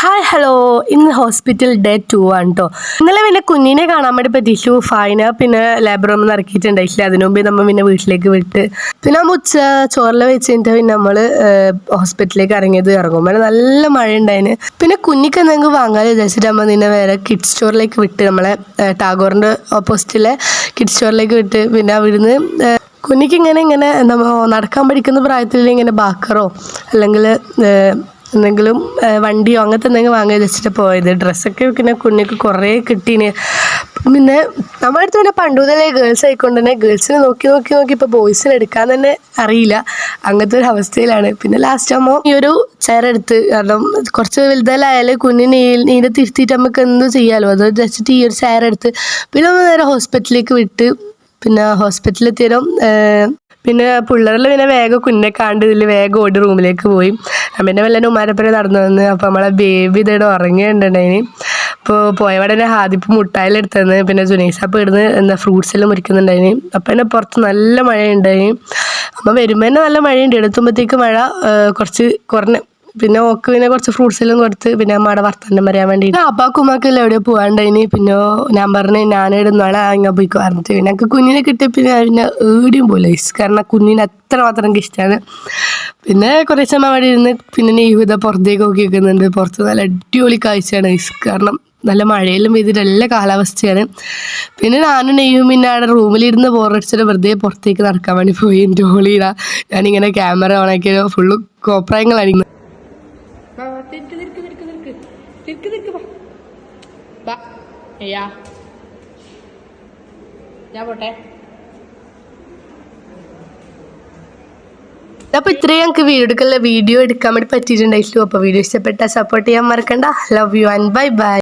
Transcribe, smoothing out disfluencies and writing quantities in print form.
Hi hello, ഇന്ന് hospital day 2 ആണ് കേട്ടോ. ഇന്നലെ പിന്നെ കുഞ്ഞിനെ കാണാൻ വേണ്ടി പറ്റിച്ചു. ഫൈന പിന്നെ ലേബർ റൂമിൽ നിന്ന് ഇറക്കിയിട്ടുണ്ടായില്ല. അതിനു മുമ്പേ നമ്മൾ പിന്നെ വീട്ടിലേക്ക് വിട്ട് പിന്നെ ഉച്ച ചോറിൽ വെച്ച് കഴിഞ്ഞിട്ട് പിന്നെ നമ്മൾ ഹോസ്പിറ്റലിലേക്ക് ഇറങ്ങുമ്പോൾ നല്ല മഴ ഉണ്ടായിന്. പിന്നെ കുഞ്ഞിക്ക് എന്തെങ്കിലും വാങ്ങാൻ വിചാരിച്ചിട്ട് നമ്മൾ നിന്നെ വേറെ കിഡ്സ് സ്റ്റോറിലേക്ക് വിട്ട്, നമ്മളെ ടാഗോറിൻ്റെ ഓപ്പോസിറ്റിലെ കിഡ്സ് സ്റ്റോറിലേക്ക് വിട്ട്. പിന്നെ അവിടുന്ന് കുഞ്ഞിക്ക് ഇങ്ങനെ നമ്മൾ നടക്കാൻ പഠിക്കുന്ന പ്രായത്തിൽ ഇങ്ങനെ ബാക്കറോ അല്ലെങ്കിൽ എന്തെങ്കിലും വണ്ടിയോ അങ്ങനത്തെ എന്തെങ്കിലും വാങ്ങി വെച്ചിട്ട് പോയത്. ഡ്രസ്സൊക്കെ പിന്നെ കുഞ്ഞിക്ക് കുറേ കിട്ടീന്. പിന്നെ നമ്മുടെ അടുത്ത് പിന്നെ പണ്ട് മുതലേ ഗേൾസ് ആയിക്കൊണ്ട് തന്നെ ഗേൾസിനെ നോക്കി ഇപ്പോൾ ബോയ്സിനെ എടുക്കാൻ തന്നെ അറിയില്ല, അങ്ങനത്തെ ഒരു അവസ്ഥയിലാണ്. പിന്നെ ലാസ്റ്റ് ആകുമ്പോൾ ഈ ഒരു ചെയർ എടുത്ത്, കാരണം കുറച്ച് വലുതായാലും കുഞ്ഞിനെ നീനെ തിരുത്തിയിട്ട് നമുക്ക് എന്തും ചെയ്യാമല്ലോ, അത് വെച്ചിട്ട് ഈ ഒരു ചെയർ എടുത്ത് പിന്നെ നമ്മൾ നേരെ ഹോസ്പിറ്റലിലേക്ക് വിട്ട്. പിന്നെ ഹോസ്പിറ്റലിൽ എത്തിയാലും പിന്നെ പിള്ളേരെല്ലാം പിന്നെ വേഗം കുഞ്ഞെ കാണ്ട് ഇതിൽ വേഗം ഓടി റൂമിലേക്ക് പോയി. പിന്നെ വല്ല ഉമ്മാരപ്പുറം നടന്നു വന്ന്. അപ്പോൾ നമ്മളെ ബേബി ഇതേടെ ഉറങ്ങിയിട്ടുണ്ടായിന്. അപ്പോൾ പോയവിടെ തന്നെ ഹാദിപ്പ് മുട്ടായാലും എടുത്തന്ന്. പിന്നെ ജുനൈസാപ്പ് ഇടുന്ന് എന്താ ഫ്രൂട്ട്സ് എല്ലാം മുറിക്കുന്നുണ്ടായിന്. അപ്പം തന്നെ പുറത്ത് നല്ല മഴയുണ്ടായിന്. അപ്പം വരുമ്പോൾ തന്നെ നല്ല മഴയുണ്ട്. എടുത്തുമ്പോഴത്തേക്ക് മഴ കുറച്ച് കുറഞ്ഞ്. പിന്നെ ഓക്ക് പിന്നെ കുറച്ച് ഫ്രൂട്ട്സ് എല്ലാം കൊടുത്ത് പിന്നെ അമ്മയുടെ വർത്തമാനം പറയാൻ വേണ്ടിയിട്ട് അപ്പാക്കും ഉമ്മാക്കെല്ലാം എവിടെയോ പോകാണ്ടായിന്. പിന്നെ ഞാൻ പറഞ്ഞ് ഞാനിവിടെ നാളെ അങ്ങനെ പോയിക്കോ പറഞ്ഞിട്ട് പിന്നെ എനിക്ക് കുഞ്ഞിനെ കിട്ടിയ പിന്നെ ഏടിയും പോലെ കാരണം കുഞ്ഞിനെ അത്രമാത്രം എനിക്ക് ഇഷ്ടമാണ്. പിന്നെ കുറേ സമയം അവിടെ ഇരുന്ന് പിന്നെ നെയ്യുത പുറത്തേക്ക് നോക്കി വെക്കുന്നുണ്ട്. പുറത്ത് നല്ല അടിപൊളി കാഴ്ചയാണ്, കാരണം നല്ല മഴയെല്ലാം പെയ്തിട്ട് നല്ല കാലാവസ്ഥയാണ്. പിന്നെ ഞാനും നെയ്യും പിന്നെ അവിടെ റൂമിലിരുന്ന് ബോറടിച്ചിട്ട് വെറുതെ പുറത്തേക്ക് നടക്കാൻ വേണ്ടി പോയി. എൻ്റെ ഹോളിയിടാ ഞാനിങ്ങനെ ക്യാമറ ഓണാക്കിയ ഫുള്ള് കോപ്രായങ്ങളാണ്. ഞാൻ പോട്ടെ. അപ്പോൾ ഇത്രയും ഞങ്ങൾക്ക് വീഡിയോ എടുക്കാൻ വേണ്ടി പറ്റിയിട്ടുണ്ടായിട്ടുള്ളൂ. അപ്പോൾ വീഡിയോ ഇഷ്ടപ്പെട്ടാൽ സപ്പോർട്ട് ചെയ്യാൻ മറക്കണ്ട. Love you and bye bye.